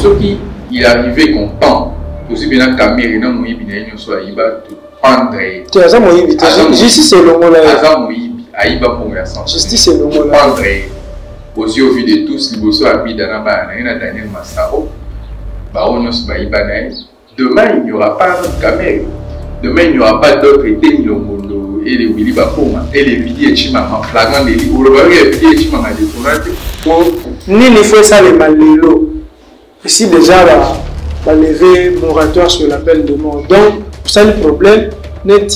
ce qui il arrivait content aussi bien Cameroun non moi bien soit il va prendre tu as ça moi justice c'est le mot là ça moi aïba pour la santé justice c'est le mot là prendre aussi au vu de tous les bossos habitent dans la bas il y a Daniel Massaro bah on se va iba demain il n'y aura pas de Cameroun demain il n'y aura pas d'autres étés Longondo et les Willy Bakoma et les Vidi et Chimama flagrant des livres le baril et Vidi et Chimama des tournages ni les fois ça les malélo ici déjà là va lever moratoire sur l'appel de mort. Donc, ça le problème n'est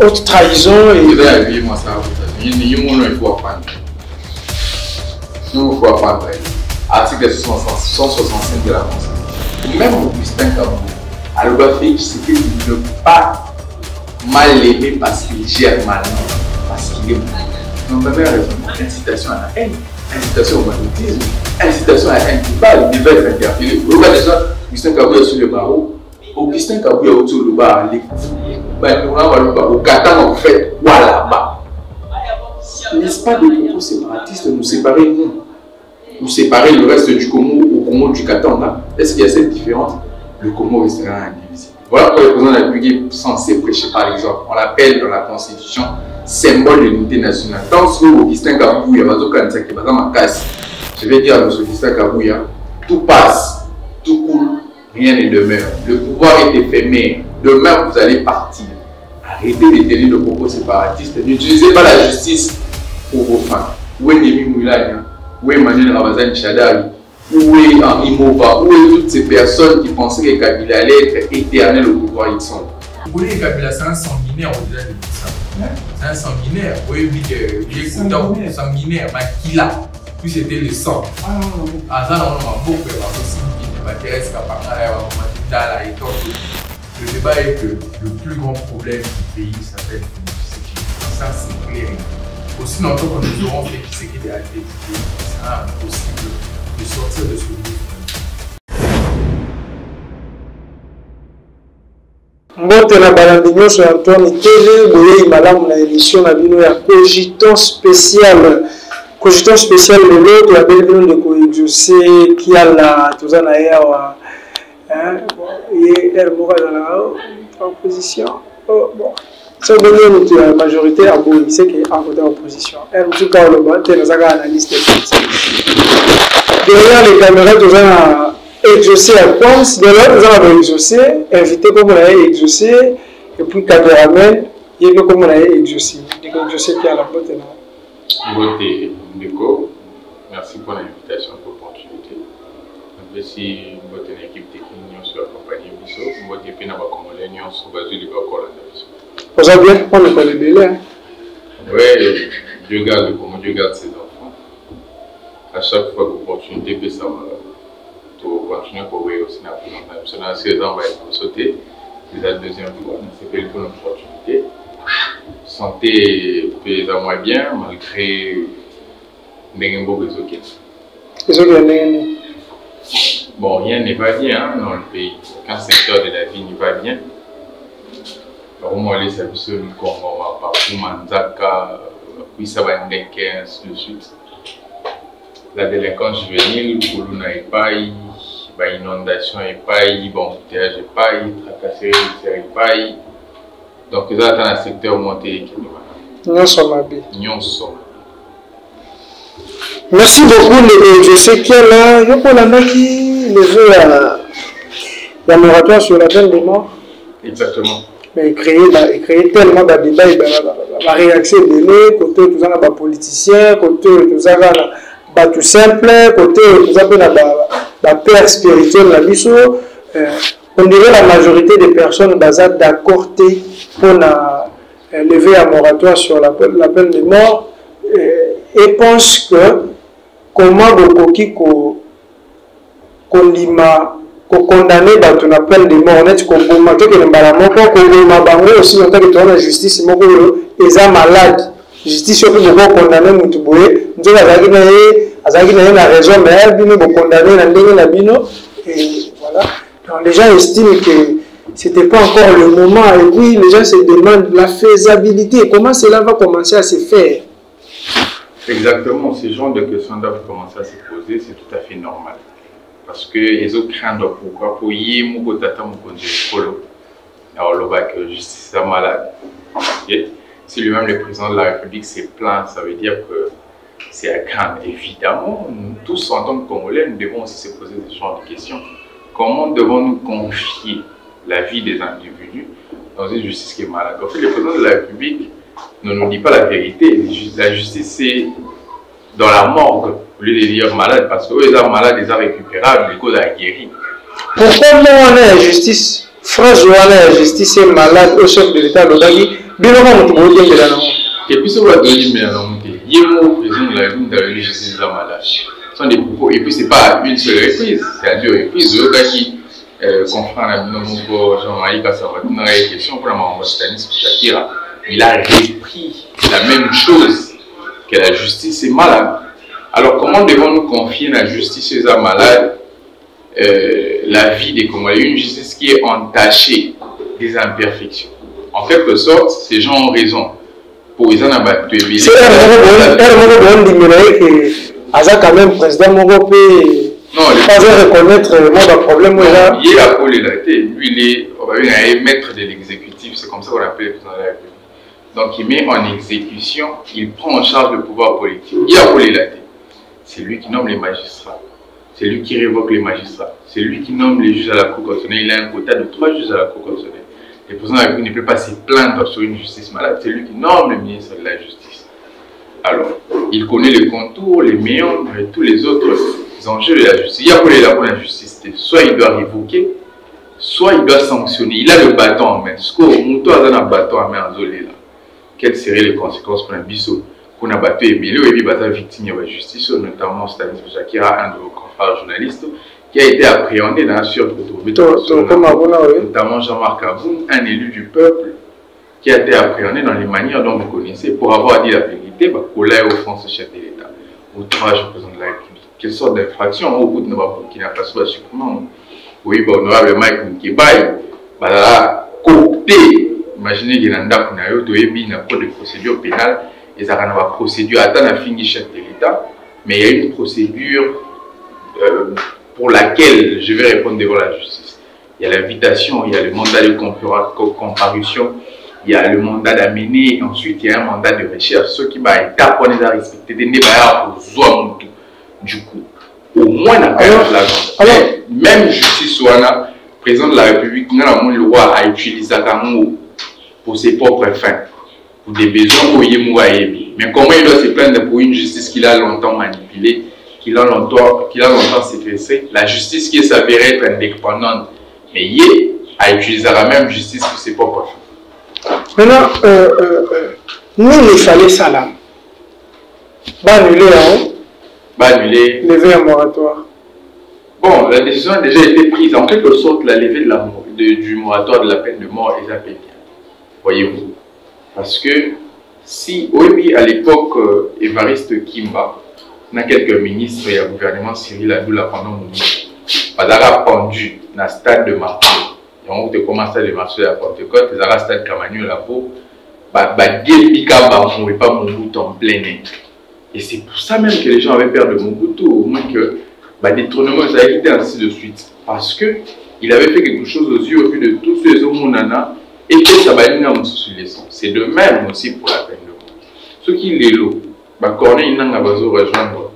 haute trahison et. Moi ça, il faut apprendre. Nous, il faut apprendre. Article 165 de la Constitution. Même Augustin Kabou, alors c'est qu'il ne peut pas mal aimer parce qu'il gère mal, parce qu'il est bon. Donc, ma mère a raison. Incitation à la haine. Incitation au magnétisme, incitation à un débat, il devait être interpellé. Vous voyez déjà, Augustin Kabou est sur le barreau. Augustin Kabou est autour du bar, au Qatar en fait, voilà bas. N'est-ce pas des propos séparatistes nous séparer nous? Nous séparer le reste du Congo au Congo du Qatar là. Est-ce qu'il y a cette différence? Le Congo restera indivisible. Voilà pourquoi le président de la République est censé prêcher par exemple. On l'appelle dans la Constitution symbole de l'unité nationale. Tant que Augustin Kabou, je vais dire à M. Augustin Kabou, tout passe, tout coule, rien ne demeure. Le pouvoir est éphémère. Demain, vous allez partir. Arrêtez de tenir le propos séparatiste. N'utilisez pas la justice pour vos fins. Où est Némi Moulaya? Où est Emmanuel Ramazan Chadari? Où est Henri Mova? Où est toutes ces personnes qui pensaient que Kabila allait être éternel au pouvoir? Ils sont. Vous voyez, Kabila, c'est un sanguinaire au-delà de tout ça. C'est un sanguinaire. Oui, oui, il est sanguinaire, mais qui l'a? Puis c'était le sang. Ah, ça, on a beaucoup de le débat est que le plus grand problème du pays s'appelle l'insécurité. Ça, c'est clair. Aussi longtemps que nous aurons fait ce qui est réalité du pays, c'est impossible de sortir de ce groupe. Mbote na balandi nyonso ya Antoine Tele boye malamu na émission na bino ya cogitant spécial lelo to ya bino de coexaucer qui a la tozana yawa et elle mourra dans la opposition. Oh bon. Ça veut dire que la majorité a beau c'est que en côté opposition. Elle nous tout le bas t'es dans un analyste derrière les caméras tozana exaucer la pense, de là nous allons exaucer, inviter comme on a exaucé, et puis caméraman, il y a comme on a exaucé. Donc exaucer qui a la botte là. Beauté, Ndeko, merci pour l'invitation, pour l'opportunité. Merci pour une équipe technique sur la compagnie Bisso, pour une pena congolais sur la base du Bakola. Vous avez bien, on n'est pas les délais. Oui, Dieu garde comment Dieu garde ses enfants. À chaque fois que l'opportunité peut savoir. Pour continuer pour voir aussi la présentation. Dans ces ans, on va sauter. C'est la deuxième fois. C'est une bonne opportunité. Santé peut moins bien, malgré les beaux réseaux qui bon, rien n'est pas bien hein, dans le pays. Aucun secteur de la vie n'est pas bien. Au moins, les services du Congo, partout, Manzaka, puis ça va être ainsi de suite. La délinquance juvénile, Koulouna et Paï, inondation et Paï, embouteillage et Paï, tracasserie et Paï. Donc, ils attendent un secteur monté. Nous sommes habillés. Merci beaucoup. Je sais qu'il y a là, il y a qui levé la moratoire sur la peine de mort. Exactement. Mais créer tellement de débats, la réaction de côté tout ça, les politiciens, côté tout ça, tout simple, côté tout ça, la père spirituelle, la biso. On dirait la majorité des personnes basées d'accord pour lever un moratoire sur la peine de mort et pensent que comment beaucoup qui condamné dans la peine de mort, on est que aussi longtemps que la justice est malade. Justice surtout beaucoup condamné Moutouboé, nous avons la raison, mais elle vient condamner la bino et voilà. Donc, les gens estiment que ce n'était pas encore le moment et puis les gens se demandent la faisabilité, comment cela va commencer à se faire. Exactement, ce genre de questions doivent commencer à se poser, c'est tout à fait normal. parce que les autres craignent pourquoi pour y mon tata mon polo. Alors le bac justice est malade. Si lui-même le président de la République s'est plaint, ça veut dire que c'est à craindre. Évidemment, nous tous en tant que Congolais, nous devons aussi se poser ce genre de questions. Comment devons-nous confier la vie des individus dans une justice qui est malade? En fait, le président de la République ne nous dit pas la vérité. La justice, c'est dans la morgue, au lieu de dire malade, parce que les malades, ils sont récupérables, les causes à guérir. Pourquoi on a la justice? France, on a la justice est malade au chef de l'État, l'Odagi, bien avant de mourir de la langue. Et puis, ça va donner mais alors, il y a un président de la République dans la justice est malade. Ce sont des propos, et puis, ce n'est pas une seule reprise, c'est à deux reprises. L'Odagi, confrère à Jean-Marie Kassava, dans la question pour la Stanislas Shakira, il a repris la même chose que la justice est malade. Alors, comment devons-nous confier la justice aux malades la vie des Congolais? Une justice qui est entachée des imperfections. En quelque sorte, ces gens ont raison. Pour les gens à c'est un quand même président Mongo non, pas reconnaître le problème. Il est là pour l'élater. Lui, il est maître de l'exécutif. C'est comme ça qu'on appelle le président de la République. Donc, il met en exécution, il prend en charge le pouvoir politique. Il est là pour l'élater. C'est lui qui nomme les magistrats. C'est lui qui révoque les magistrats. C'est lui qui nomme les juges à la Cour constitutionnelle. Il a un quota de 3 juges à la Cour constitutionnelle. Le président de la République ne peut pas se plaindre sur une justice malade. C'est lui qui nomme le ministre de la Justice. Alors, il connaît les contours, les méandres et tous les autres enjeux de la justice. Il y a pour la justice. Soit il doit révoquer, soit il doit sanctionner. Il a le bâton en main. Ce qu'on a un bâton en main en zolé là. Quelles seraient les conséquences pour un biseau? Qu'on a battu et bien, il y a des victimes de la justice, notamment Stanislas Shakira, un de vos confrères journalistes, qui a été appréhendé dans la notamment Jean-Marc Aboun, un élu du peuple, qui a été appréhendé dans les manières dont vous connaissez, pour avoir dit la vérité, pour la offense au chef de l'État, outrage au président de la République. Quelle sorte d'infraction au bout de qui n'a pas souvent sûrement. Oui, honorable Mike Nkibaye, coopté. Imaginez qu'il y a un code de procédure pénale, et ça a une procédure, attends la fin du chef de l'État, mais il y a une procédure pour laquelle je vais répondre devant la justice. Il y a l'invitation, il y a le mandat de comparution, il y a le mandat d'amener, et ensuite il y a un mandat de recherche. Ceux qui vont être pour les respecter, des débats pour du coup, au moins la même justice soit président de la République, le roi a utilisé un mot pour ses propres fins, pour des besoins où il est. Mais comment il doit se plaindre pour une justice qu'il a longtemps manipulée, qu'il a longtemps séquestrée, la justice qui s'avérait être indépendante, mais il a utilisé la même justice pour ses propres fins. Maintenant, nous, il fallait ça là. Annuler, lever un moratoire. Bon, la décision a déjà été prise. En quelque sorte, la levée du moratoire de la peine de mort est appelée bien. Voyez-vous. Parce que si, oui, à l'époque, Évariste Kimba, il y a quelques ministres et le gouvernement Cyril Adoula pendant mon ministre, il a pendu dans le stade de Marseille. Et on a commencé à marcher à la Pentecôte, il y a le stade Camagnou là-bas, il n'y a pas Mobutu en plein nez. Et c'est pour ça même que les gens avaient peur de Mobutu, au moins que détournement, ça a été ainsi de suite. Parce qu'il avait fait quelque chose aux yeux au vu de tous ces hommes et que ça va aller dans sous les sons. C'est de même aussi pour la peine de mort. Ceux qui les louent, Corneille n'a pas rejoindre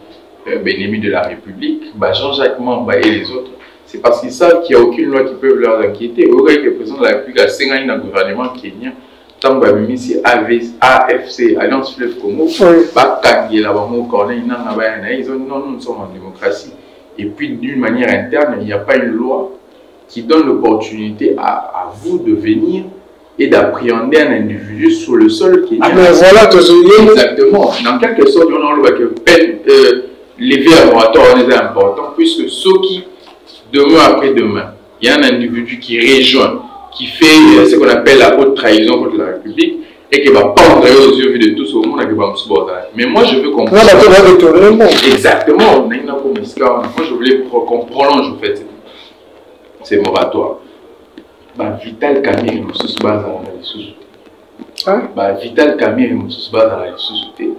l'ennemi de la République, Jean-Jacques Mamba et les autres, c'est parce qu'ils savent qu'il n'y a aucune loi qui peut leur inquiéter. Vous voyez que le président de la République a 5 ans dans le gouvernement kenyan, tant que c'est AFC, Alliance Fleuve Congo, ils ont dit non, nous sommes en démocratie. Et puis d'une manière interne, il n'y a pas une loi qui donne l'opportunité à vous de venir et d'appréhender un individu sur le sol qui est exactement. Dans quelque sorte, on a que lever un moratoire est important, puisque ceux qui, demain après demain, il y a un individu qui rejoint, qui fait ce qu'on appelle la haute trahison contre la République, et qui va pendre aux yeux de tous au monde et qui va me subordonner. Mais moi, je veux comprendre. Exactement. Moi, je voulais qu'on prolonge en fait ces moratoires. Vital Camille nous sous base à la société. Vital Camille nous sous base à la société.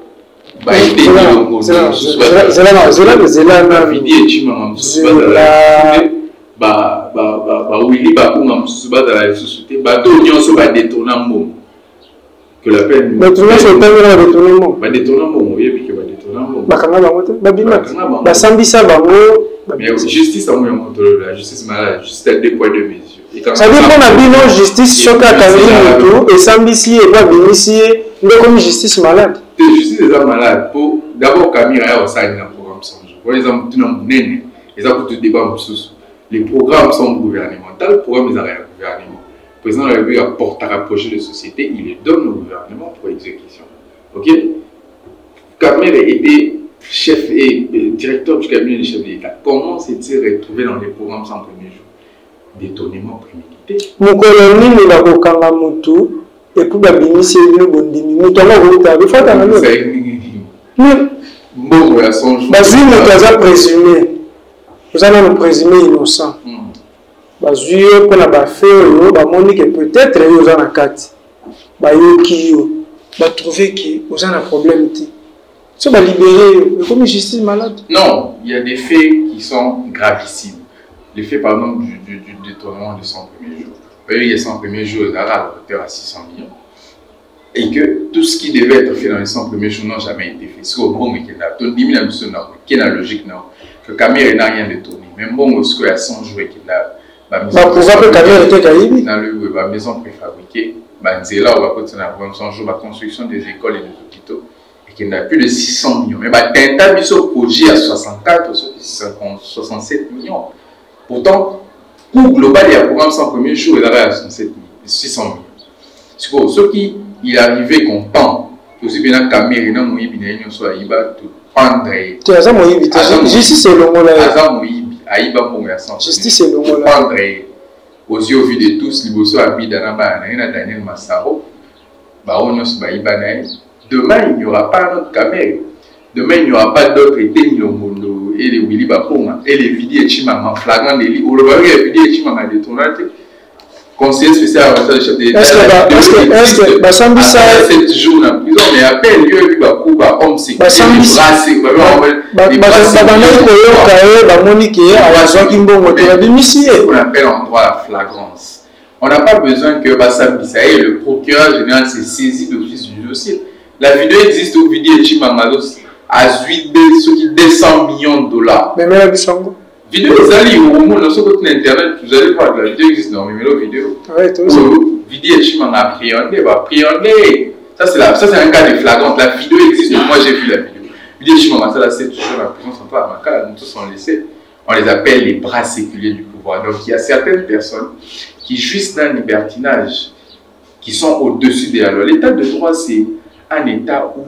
que la peine justice la justice malade, juste à 2 poids 2 mesures. Ça dépend de la justice choc à Cameroun et Sambisi et pas Binici, comme justice malade. Justice est malade pour d'abord Camille a aussi un programme sans jour. Par exemple, tout le monde les a tout débat les programmes sont gouvernementaux, le programme est un gouvernement. Le président de la République apporte à rapprocher les sociétés, il les donne au gouvernement pour exécution. Ok? Camille était chef et directeur du cabinet du chef de l'État. Comment s'est-il retrouvé dans les programmes sans premier jour? Détournement prémédité. Mon colonel ne va pas kanga mutu et pour babini c'est le bondimi. Mutanga vota. Il faut attendre. Bon, à son jour. Bazui nous a présumé. Vous allez nous présumer innocent. Bazui pour la bafé yo ba moni que peut-être yo za na kati. Ba yo ki yo. Ba trouver que vous avez un problème. Ça va libérer comme une justice malade. Non, il y a des faits qui sont gravissimes. Les faits, par exemple, du détournement de 100 premiers jours. Il y a 100 premiers jours, il a hauteur à 600 millions. Et que tout ce qui devait être fait dans les 100 premiers jours n'a jamais été fait. C'est au bon, mais qu'il y a une logique, non. Que Camille n'a rien détourné. Même bon, ce qu'il y a 100 jours et qu'il a. Pourquoi que Camille était caïbi? Dans la maison préfabriquée, on va continuer à avoir 100 jours, la construction des écoles et des hôpitaux. Qui n'a plus de 600 millions. Mais Tinta mis au projet à 64 ou 67 millions. Pourtant, pour global, il y a un programme sans premier jour, il arrive à 600 millions. C'est ce qui est arrivé content. Aussi bien Camille, il y a un moyen de prendre. Justice c'est le mot là. Justice c'est le mot là. Prendre aux yeux vu de tous, les bossos habitent dans la Daniel Massaro. Demain, il n'y aura pas notre Camille. Demain, il n'y aura pas d'autres étés, Nilomondo, et les Willy Bapoma, et les Vidi et Chimama, flagrant délit. Ou le Bari et Vidi et Chimama détournate. Conseiller spécial à le chef de l'État. Est-ce que Basambisa est 7 jours en prison, mais à peine lieu, il va couper, homme, c'est Basambisa. On appelle en droit la flagrance. On n'a pas besoin que Basambisa et le procureur général se saisisse d'office du dossier. La vidéo existe au vidéo de Chimamalos à 200 millions de $. Mais la vidéo vous allez au monde, sur votre internet, vous allez voir que la vidéo existe dans la vidéo. Vidéo de Chimama appréhendé. Ça c'est un cas de flagrant. La vidéo existe, moi j'ai vu la vidéo. Vidéo de Chimama, ça c'est toujours la prison centrale à Makala, nous tous on laissé. On les appelle les bras séculiers du pouvoir. Donc il y a certaines personnes qui jouissent d'un libertinage, qui sont au-dessus de la loi. L'état de droit, c'est un État où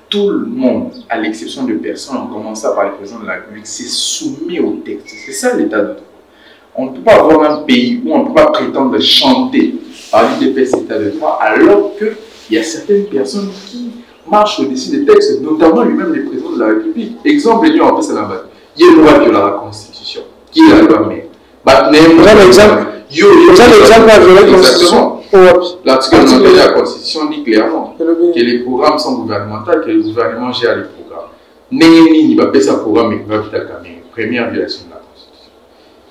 tout le monde, à l'exception de personnes, en commençant par le président de la République, s'est soumis au texte. C'est ça l'état de droit. On ne peut pas avoir un pays où on ne peut pas prétendre chanter par l'UDPS état de droit, alors qu'il y a certaines personnes qui marchent au-dessus des textes, notamment lui-même le président de la République. Exemple, il y a une loi qui a la Constitution, qui est la loi mère. L'article 9 de la Constitution dit clairement que les programmes sont gouvernementaux, que le gouvernement gère les programmes. N'est pas un programme mais va vite à première violation de la Constitution.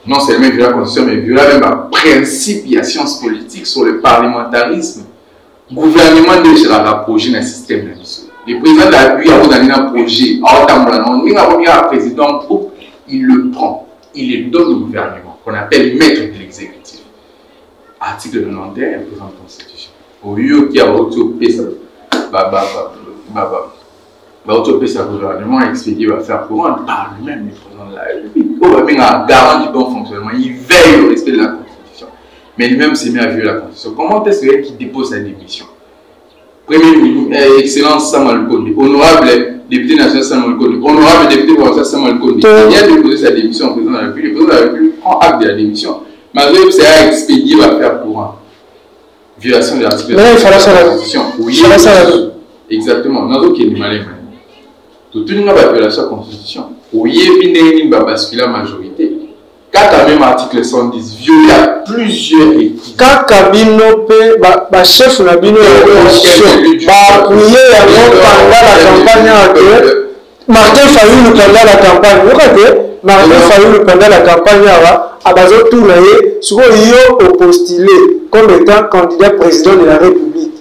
Non seulement violer la Constitution, mais violer même un principe de la science politique sur le parlementarisme. Le gouvernement déjà rapproché d'un système de mission. Le président de la République a donné un projet, il le prend, il le donne au gouvernement, qu'on appelle maître de l'exécutif. Article 91 de la Constitution. Au lieu qu'il y a autopé sa gouvernement expédié va faire courant par lui-même le président de la République. Il va même un garant du bon fonctionnement. Il veille au respect de la Constitution. Mais lui-même s'est mis à violer la Constitution. Comment est-ce qu'il dépose sa démission? Premier ministre, Excellence Samuel Konde, honorable député national Samuel Konde, honorable député provincial Samuel Konde, il vient de déposer sa démission au président de la République. Le président de la République prend acte de la démission. Malgré que c'est expédié va faire courant. Violation de l'article de la Constitution. Oui, exactement. Nous avons qui est malin. Tout le monde va violation de la Constitution. Oui, il y a une basculer la majorité. Quand même article 110 violé à plusieurs équipes. Quand Kabino peut, chef Nabino appuyer pendant la campagne Martin Fayulu pendant la campagne. Vous regardez, Martin Fayulu pendant la campagne à Bazo Toulaye, souvent il est postulé comme étant candidat président de la République.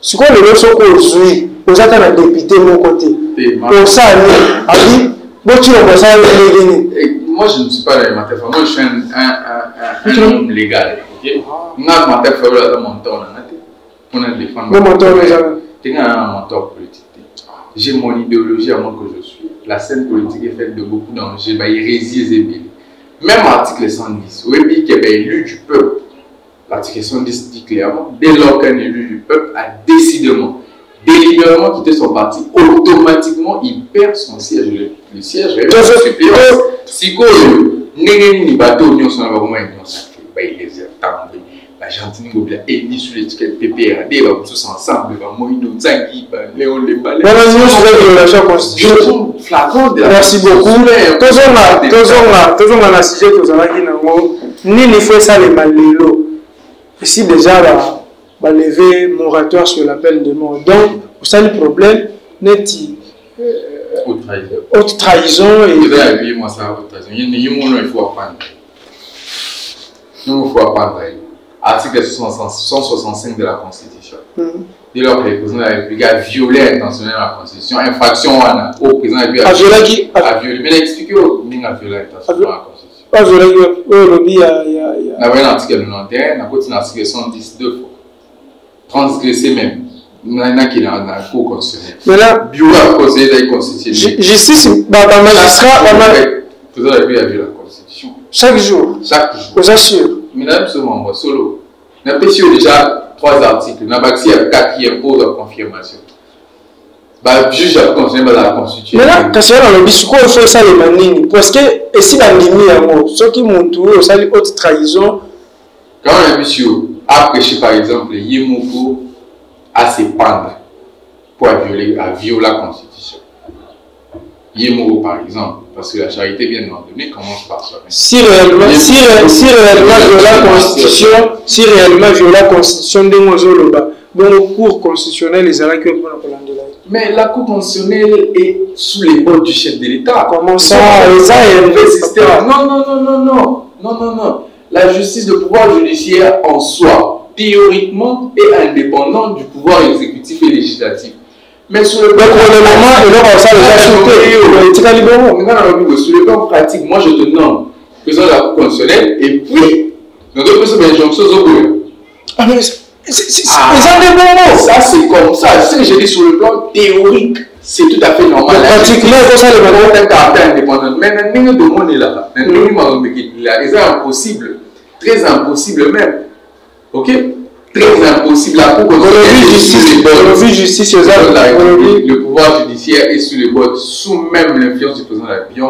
Souvent les gens sont aujourd'hui, vous êtes un député de mon côté. Pour ça, moi je ne suis pas dans Martin Fayulu, moi je suis un homme légal. Martin Fayulu a un mentor, on a défendu. Un mentor politique. J'ai mon idéologie à moi que je suis. La scène politique est faite de beaucoup d'enjeux, hérésie et zébile. Même article 110, où il y a élu du peuple. L'article 110 dit clairement, dès lors qu'un élu du peuple a décidément, délibérément quitté son parti, automatiquement il perd son siège. Le siège est suppléant. Si il y a bateau, il les a l'Argentine est émise sur l'étiquette PPRD, ils vont tous ensemble, ils vont mourir de Zangui, Léon Lembalé. Merci beaucoup. Toujours dans la sujet que vous avez dit, ni les fois ça les mallélo. Ici déjà, va lever moratoire sur la peine de mort. Donc, ça le problème, n'est haute trahison. Et vous avez vu, moi, ça, haute trahison. Il faut apprendre. Il faut apprendre. Article 165 de la Constitution. Dès lors que le président de la République a violé intentionnellement la Constitution, infraction au président de la République a violé. Mais expliquez-vous, il a violé intentionnellement la Constitution. Pas violé, il y a. On a l'article 91, on a l'article 110 deux fois. Transgressé même. Il y en a qui est dans la Cour constitutionnelle. Mais là, bureau à conseiller de la Constitution. Justice, magistrat, le président de la République a violé la Constitution. Chaque jour. Chaque jour. Vous assure. Mesdames, ce membre solo. Nous avons déjà 3 articles. Nous avons accès à 4 qui imposent la confirmation. Le juge a confirmé la Constitution. Maintenant, quand on a le discours, il faut ça les manini. Parce que, et si la limite à moi, ceux qui m'ont tourné, ça les haute trahison. Quand on a vu a prêché par exemple, Yemoko à se pendre pour violer la Constitution. Yemoko par exemple. Parce que la charité bien ordonnée commence par soi-même. Si réellement violer la Constitution de Mozoloba, bon, le cours constitutionnel, les arrêts que pour la mais la Cour constitutionnelle est sous les bords du chef de l'État. Comment ça? Non. La justice, le pouvoir judiciaire en soi, théoriquement, est indépendant du pouvoir exécutif et législatif. Mais sur le plan pratique, moi je te nomme président de la Cour constitutionnelle et puis nous devons faire une injonction au gouvernement. Ah mais ça c'est comme ça. Ce que je dis sur le plan théorique, c'est tout à fait normal. Pratiquement, ça le un caractère indépendant. Mais nous demandons là, c'est impossible, très impossible même. Ok? Très impossible. La Cour justice, le pouvoir judiciaire est sous les bords, sous même l'influence du président de la République.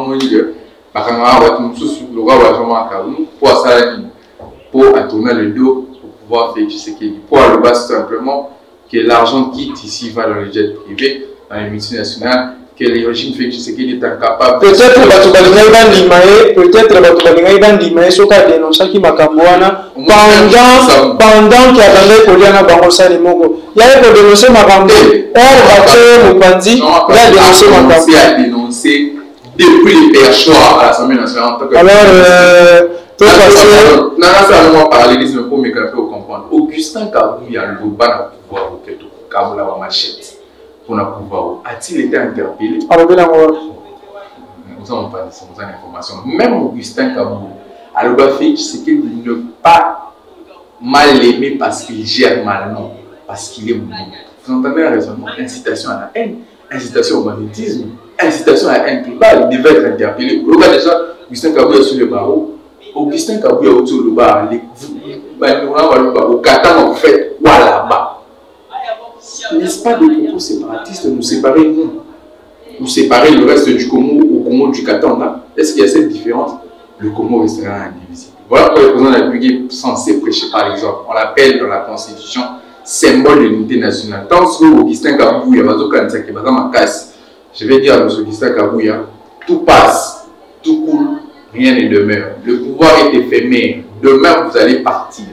Pour tourner le dos pour pouvoir faire ce qu'il dit. Pour le bas simplement que l'argent quitte ici va dans les jets privés, dans les multinationales, que les régimes fait ce qu'il est incapable. Peut-être que pendant qu'il y a dans les Koliana Bangosa de Mogo, il y a dénoncé Makambo, il a dénoncé depuis les perchoirs à l'Assemblée nationale. Alors, on parallélisme pour me comprendre. Augustin Kabouya, le pouvoir au Kaboula machette pour le pouvoir. A-t-il été interpellé? Nous n'avons pas d'informations. Même Augustin Kabouya, alors c'est qu'il ne pas mal aimé parce qu'il gère mal, non, parce qu'il est bon. Vous entendez la raisonnement? Incitation à la haine, incitation au banditisme, incitation à la haine tribale, il devait être interpellé. Vous voyez déjà, Augustin Kabouya sur le barreau. Augustin Kabouya autour du bar, au Qatar en fait, voilà bas. N'est-ce pas des propos séparatistes nous séparer nous? Nous séparer le reste du Congo au Congo du Qatar là? Est-ce qu'il y a cette différence? Le Congo restera indivisible. Voilà pourquoi le président de la République est censé prêcher par exemple. On l'appelle dans la Constitution symbole de l'unité nationale. Tant que Augustin Kabouya va je vais dire à M. Augustin Kabouya, tout passe, tout coule. rien n'est demeure. Le pouvoir est éphémère. Demain, vous allez partir.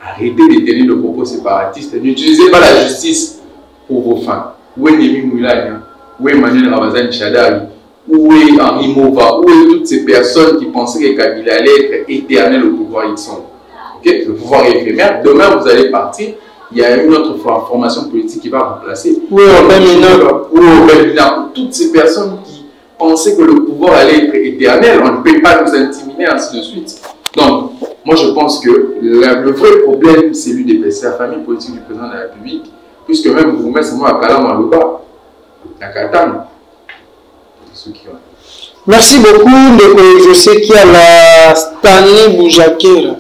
Arrêtez de tenir le propos séparatiste. N'utilisez pas la justice pour vos fins. Où est Némi Moulania? Où est Emmanuel Ramazan Chadari? Où est Henri Mova? Où est toutes ces personnes qui pensaient que Kabila allait être éternel au pouvoir? Ils sont. Okay? Le pouvoir est éphémère. Demain, vous allez partir. Il y a une autre formation politique qui va remplacer. Oui, toutes ces personnes qui pensaient que le pouvoir allait être éternel, on ne peut pas nous intimider, ainsi de suite. Donc, moi je pense que le vrai problème, c'est l'UDPS, c'est la famille politique du président de la République, puisque même vous mettez moi à Kalam Alouba, à Katang. Merci beaucoup. Je sais qu'il y a la Stanley Boujakera,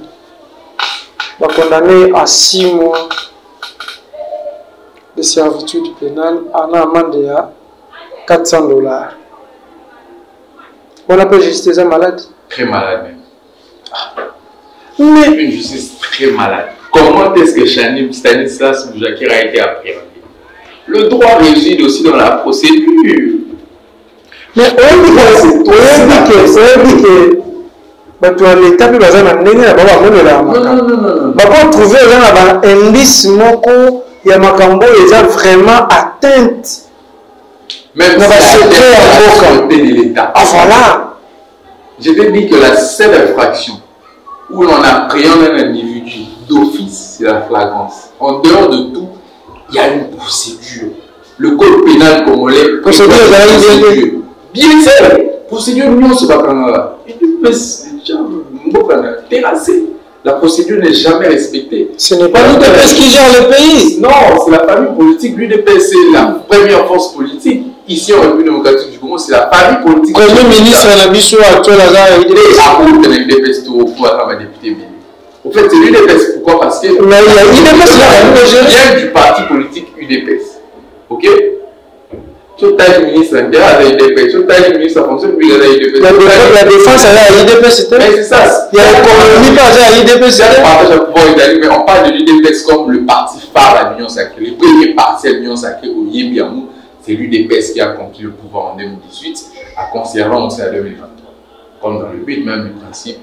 condamné à 6 mois de servitude pénale en amende de $400. On appelle justice malade? Très malade même. Mais une justice très malade. Comment est-ce que Stanislas Boujakera a été appréhendé? Le droit réside aussi dans la procédure. Mais on dit que l'État peut baser dans non. Par trouver un indice moko il y a makambo déjà vraiment atteinte. Même si de l'État. Ah voilà. Je te dis que la seule infraction où l'on appréhende un individu d'office, c'est la flagrance. En dehors de tout, il y a une procédure. Le code pénal congolais. Procédure bien sûr. Procédure, non, c'est pas terrassé. La procédure n'est jamais respectée. Ce n'est pas l'UDPS qui gère le pays. Non, c'est la famille politique. L'UDPS, c'est la première force politique. Ici, en République démocratique du Congo, c'est la famille politique. Premier ministre de la mission actuelle, au fait, c'est l'UDPS. Pourquoi? Parce que vient du parti politique UDPS. Ok? Tout le ministre intérieur à l'UDPS, tout le ministre de la fonction publique à l'UDPS. La défense à l'UDPS, mais c'est ça. Il y a l'économie pas à l'UDPS. Mais on parle de l'UDPS comme le parti phare à l'Union sacrée. Le premier parti à l'Union sacrée au Yébiamou, c'est l'UDPS qui a conquis le pouvoir en 2018, à conservant aussi en 2023. Comme dans le but même du principe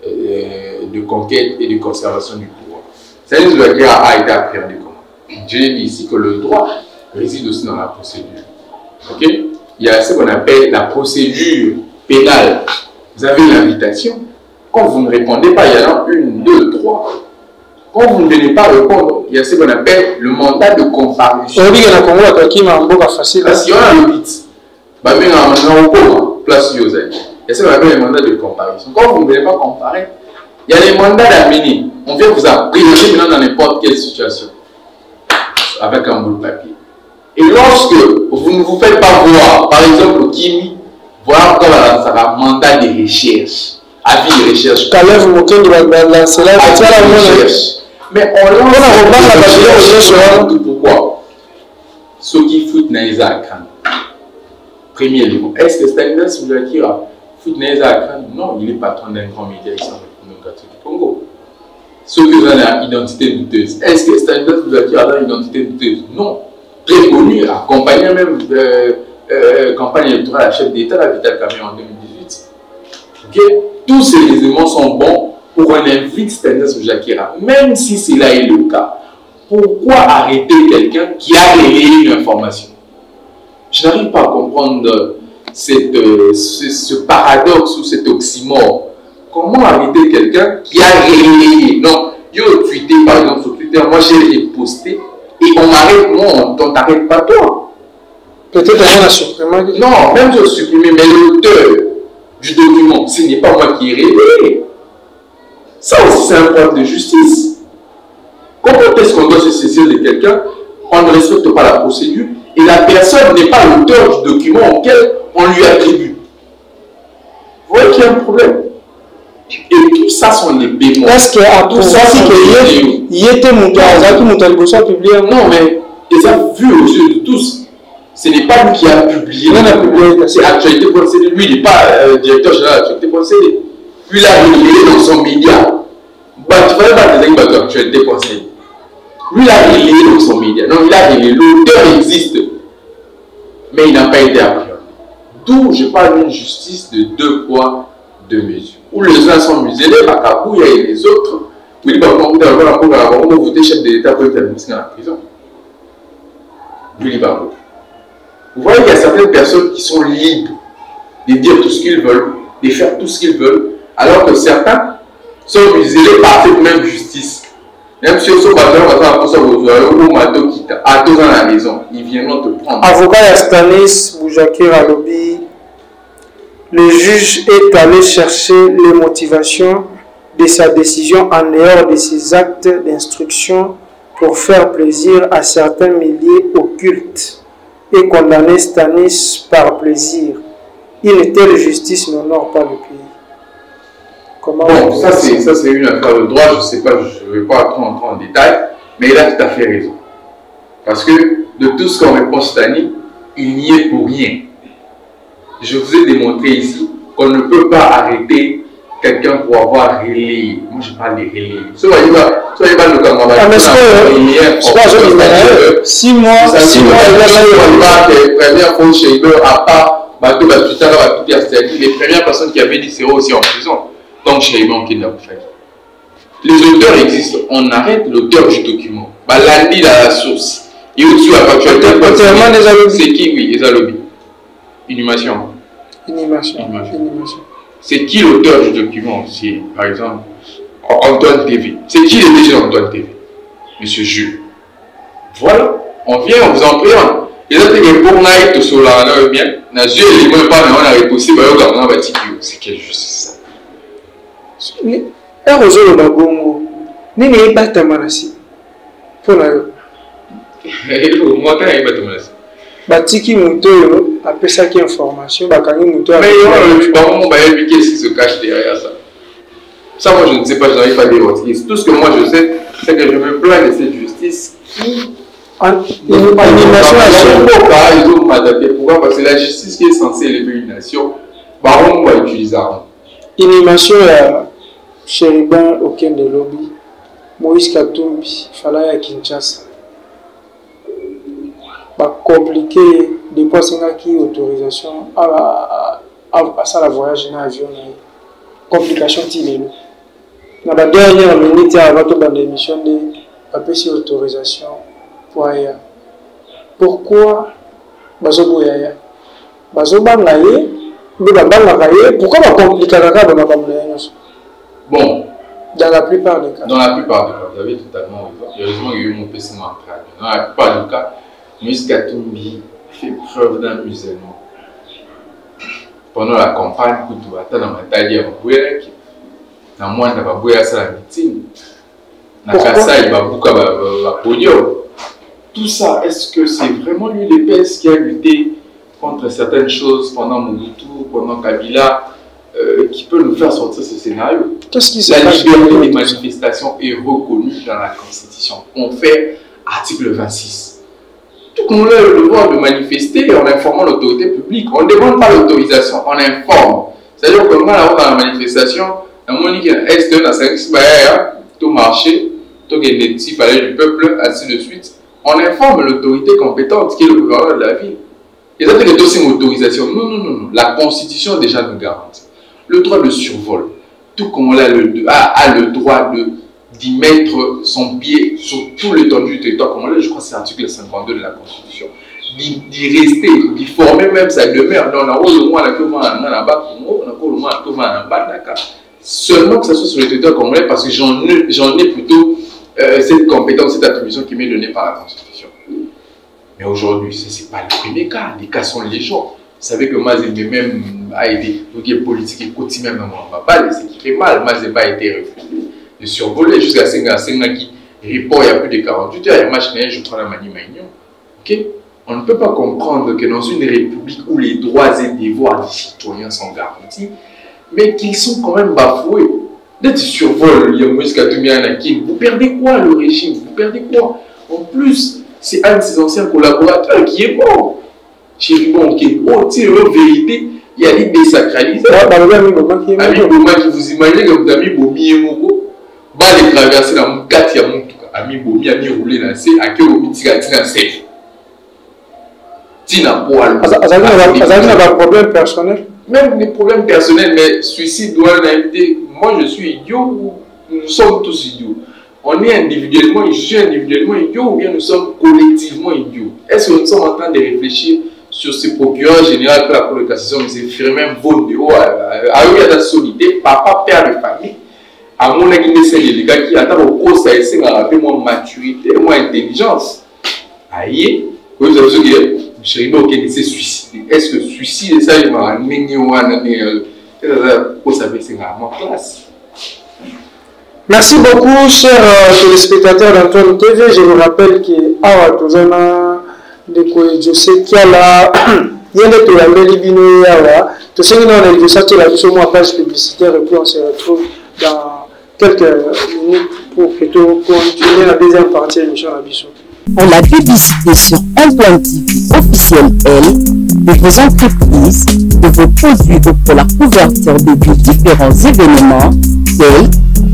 de conquête et de conservation du pouvoir. Stanislas Boujakera a été appréhendé comment? Je l'ai dit ici que le droit réside aussi dans la procédure. Ok? Il y a ce qu'on appelle la procédure pénale. Vous avez l'invitation. Quand vous ne répondez pas, il y en a 1, 2, 3. Quand vous ne venez pas répondre, il y a ce qu'on appelle le mandat de comparution. On dit que la Congo a qui m'a un peu facile. Parce qu'il y a le bit. Place Yosai. Il y a ce qu'on appelle le mandat de comparution. Quand vous ne venez pas comparer, il y a les mandats d'amener. On vient vous appréhender maintenant dans n'importe quelle situation. Avec un bout de papier. Et lorsque vous ne vous faites pas voir, par exemple au Kimi, voilà encore un mandat de recherche, avis de recherche. Mais on lance pourquoi? Ce qui fout Naïza à crâne. Premier élément. Est-ce que Stanislas Boujakera fout Naïza à crâne? Non, il est patron d'un grand média ici en République du Congo. Ceux qui ont une identité douteuse. Est-ce que Stanislas Boujakera a une identité douteuse? Non. Très connu, accompagné même campagne électorale à chef d'État, la Vital Kamerhe en 2018. Okay? Tous ces éléments sont bons pour qu'on invite Stanislas Boujakera, même si cela est le cas. Pourquoi arrêter quelqu'un qui a relayé une information? Je n'arrive pas à comprendre ce paradoxe ou cet oxymore. Comment arrêter quelqu'un qui a relayé? Non, il a tweeté par exemple sur Twitter, moi j'ai posté. Et on m'arrête, non, on t'arrête pas toi. Peut-être rien à supprimer. Non, même je supprimer, mais l'auteur du document, ce n'est pas moi qui ai révélé. Ça aussi, c'est un problème de justice. Comment est-ce qu'on doit se saisir de quelqu'un? On ne respecte pas la procédure et la personne n'est pas l'auteur du document auquel on lui attribue. Vous voyez qu'il y a un problème. Et tout ça sont les bémols. Est-ce qu'il y a tout ça il était mon publié? Non, mais ils ont vu aux yeux de tous. Ce n'est pas lui qui a publié. C'est Actualité.cd. Lui, il n'est pas directeur général d'Actualité.cd. Lui, il a relayé dans son média. Tu ne fallait pas des exemples d'Actualité.cd. Lui, il a relayé dans son média. Non, il a relayé. L'auteur existe. Mais il n'a pas été appréhendé. D'où je parle d'une justice de 2 poids, de mesure. Où les uns sont muselés, Bakabouya et les autres, oui, on va voter chef de l'État pour être admis dans la prison. Vous voyez qu'il y a certaines personnes qui sont libres de dire tout ce qu'ils veulent, de faire tout ce qu'ils veulent, alors que certains sont muselés par cette même justice. Même si on se bat dans la maison, ils viendront te prendre. Avocat Yastanis Boujakir Alobi, le juge est allé chercher les motivations de sa décision en dehors de ses actes d'instruction pour faire plaisir à certains milliers occultes et condamner Stanis par plaisir. Une telle justice n'honore pas le pays. Comment bon, ça c'est une affaire de droit, je ne sais pas, je ne vais pas rentrer en détail, mais il a tout à fait raison. Parce que de tout ce qu'on répond Stanis, il n'y est pour rien. Je vous ai démontré ici qu'on ne peut pas arrêter quelqu'un pour avoir relayé. Moi je parle des relayés. Soyez pas le camarade. Ah, mais c'est 6 mois, première fois chez eux, à part les premières personnes qui avaient dit c'est aussi en prison. Donc chez eux, qui n'a pas fait. Les auteurs existent, on arrête l'auteur du document. Balandi dans la source. Et au-dessus, à l'actualité, c'est qui? Oui, les alobis. Inhumation. C'est qui l'auteur du document? C'est, par exemple, Antoine TV. C'est qui le DG d'Antoine TV? Monsieur Jules. Voilà. On vient, on vous en prie. Et là, pour naïf, sur la bien. N'a pas on a repoussé, c'est quelle justice ça? Heureusement, le Bongo. Nini est battu manasi. Pour la. Moi, quand il est battu manasi. Batiki Mouto après ça qui information, Bakani Mouto. Mais qu'est-ce qui se cache derrière ça? Ça, moi, je ne sais pas, je n'arrive pas à dire. Tout ce que moi je sais, c'est que je me plains de cette justice qui. Pourquoi? Parce que la justice qui est censée élever une nation, on va utiliser ça. Inhumation à Chéribin aucun de lobby. Moïse Katumbi, Fala à Kinshasa. Compliqué, depuis qu'il autorisation à ça la voyage en avion. Complication tilé. Dans la dernière minute, avant toute l'émission de la autorisation pour ailleurs. Pourquoi Bazobo Yaya Bazobangaye pourquoi on complique la carte dans bon, dans la plupart des cas. Dans la plupart des cas, vous avez totalement raison. Heureusement, il y a eu mon PC en train. Dans la plupart des cas, Moïse Katumbi fait preuve d'un musulman. Pendant la campagne, il a dans ma taille à Babouya, dans moi, il va Babouya à la meeting. Dans ça, il va beaucoup à podium. Tout ça, est-ce que c'est vraiment lui l'épaisse qui a lutté contre certaines choses pendant Mobutu, pendant Kabila, qui peut nous faire sortir ce scénario? Qu'est-ce qui La liberté des manifestations est reconnue dans la Constitution. On fait article 26. Tout le monde a le devoir de manifester en informant l'autorité publique. On ne demande pas l'autorisation, on informe. C'est-à-dire que moi, dans la manifestation, dans mon est dans 5 tout marché, tout il fallait du peuple, ainsi de suite. On informe l'autorité compétente qui est le gouverneur de la ville. Et ça, c'est aussi une autorisation. Non. La Constitution déjà nous garantit le droit de survol. Tout comme on a le droit d'y mettre son pied sur tout l'étendue du territoire. Comme on l'a, je crois que c'est l'article 52 de la Constitution. D'y rester, d'y former même sa demeure. Dans la rôle, on a le moins seulement que ce soit sur le territoire comme on l'a, parce que j'en ai plutôt cette compétence, cette attribution qui m'est donnée par la Constitution. Mais aujourd'hui, ce n'est pas le premier cas. Les cas sont légion. Vous savez que Mazembe même a été politique et quotidien même en bas, ce qui fait mal. Mazembe a été refusé de survoler jusqu'à Senga qui répond il y a plus de 48 heures. Il y a un match, je prends la manie Magnon. Okay? On ne peut pas comprendre que dans une république où les droits et devoirs des citoyens sont garantis, mais qu'ils sont quand même bafoués. Dès que tu survoles vous perdez quoi le régime? Vous perdez quoi? En plus, c'est un de ses anciens collaborateurs qui est mort. Chéribon qui est mort. En vérité, il y a des désacralisés. Ami Boma qui vous imaginez que vous avez mis Bomi et Moko. Va les traverser dans mon 4 ya mon ami Bomi a mis roulé dans C. À quel moment tu as dit dans C? Tina Poal. Ça a un problème personnel. même des problèmes personnels, mais suicide doit l'inviter. Moi, je suis idiot, nous sommes tous idiots. On est individuellement, je suis individuellement idiot ou bien nous sommes collectivement idiots? Est-ce que nous sommes en train de réfléchir sur ce procureur général que la Cour de cassation, M. Firmin Bondéo, a eu la solidité, papa, père de famille, à mon avis, c'est les gars qui attendent au cours, ça essaie de moins maturité, moins intelligence. Aïe, vous avez dit que M. Rino qui s'est suicidé. Est-ce que suicide, ça, il m'a amené pour savoir que c'est vraiment classe? Merci beaucoup, chers téléspectateurs d'Antoine TV. Je vous rappelle que Awa Tozana de Koedjose Kiala, Yende Tolameli Bino Yawa, Toseni dans l'éducation de la mission à page publicitaire et puis on se retrouve dans quelques minutes pour plutôt continuer la deuxième partie de l'émission à Bissot. Pour la publicité sur Antoine TV officiel L, de vos entreprises, de vos produits ou pour la couverture de vos différents événements tels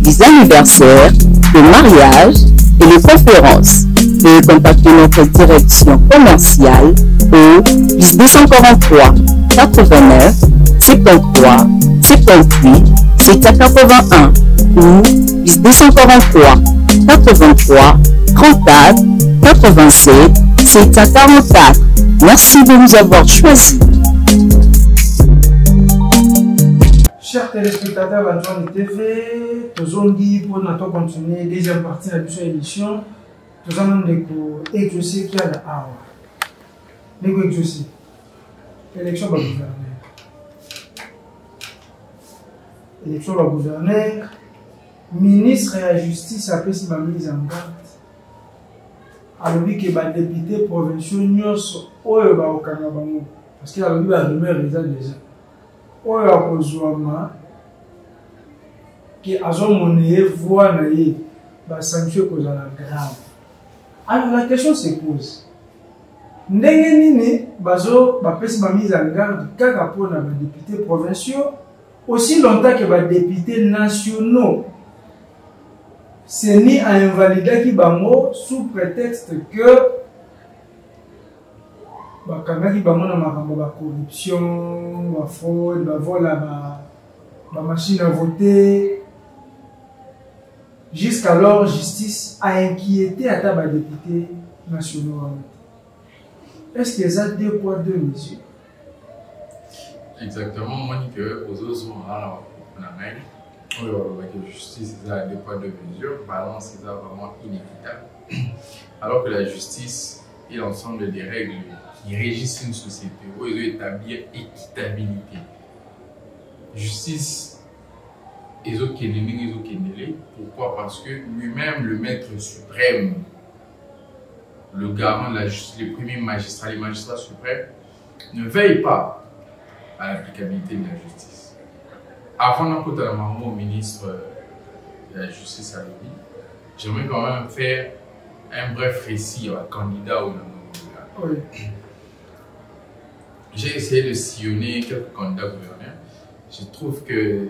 les anniversaires, les mariages et les conférences. Veuillez contacter notre direction commerciale au plus 243 89 73 78 781 ou plus 243 83 34 87 744. Merci de nous avoir choisis. Chers téléspectateurs d'Antoine TV, aujourd'hui pour notre continuer deuxième partie de la émission, nous allons exaucer qui a la Awa. Nous exaucer. Élection va gouverner. Élection va gouverner. Ministre et la justice après si ma mise en garde. Alors que les députés provinciaux nous sont au Kanabango. Parce qu'il a eu la rumeur déjà. Oyo akozwama ki azomoneye voix na ye ba sanction kozala grave. Alors la question se pose. Ndenge nini bazo bapesi ba mise en garde kaka pona ba députés provinciaux aussi longtemps que ba députés nationaux Seni a invalidé bango sous prétexte que bakangaki bango na makambo ba corruption, ba fraude, ba vol ba machine à voter. Jusqu'alors, justice a inquiété à ta député nationaux. Est-ce que ça a deux poids deux mesures? Exactement, moi je dis que aux autres la justice a deux poids deux mesures, balance est vraiment inéquitable. Alors que la justice est l'ensemble des règles qui régissent une société où ils ont établi équitabilité. Justice, ils ont kenele. Pourquoi? Parce que lui-même, le maître suprême, le garant de la justice, les premiers magistrats, les magistrats suprêmes, ne veillent pas à l'applicabilité de la justice. Avant d'encontrer au ministre de la Justice à l'Obi, j'aimerais quand même faire un bref récit à candidat au nom. J'ai essayé de sillonner quelques candidats gouverneurs. Je trouve que,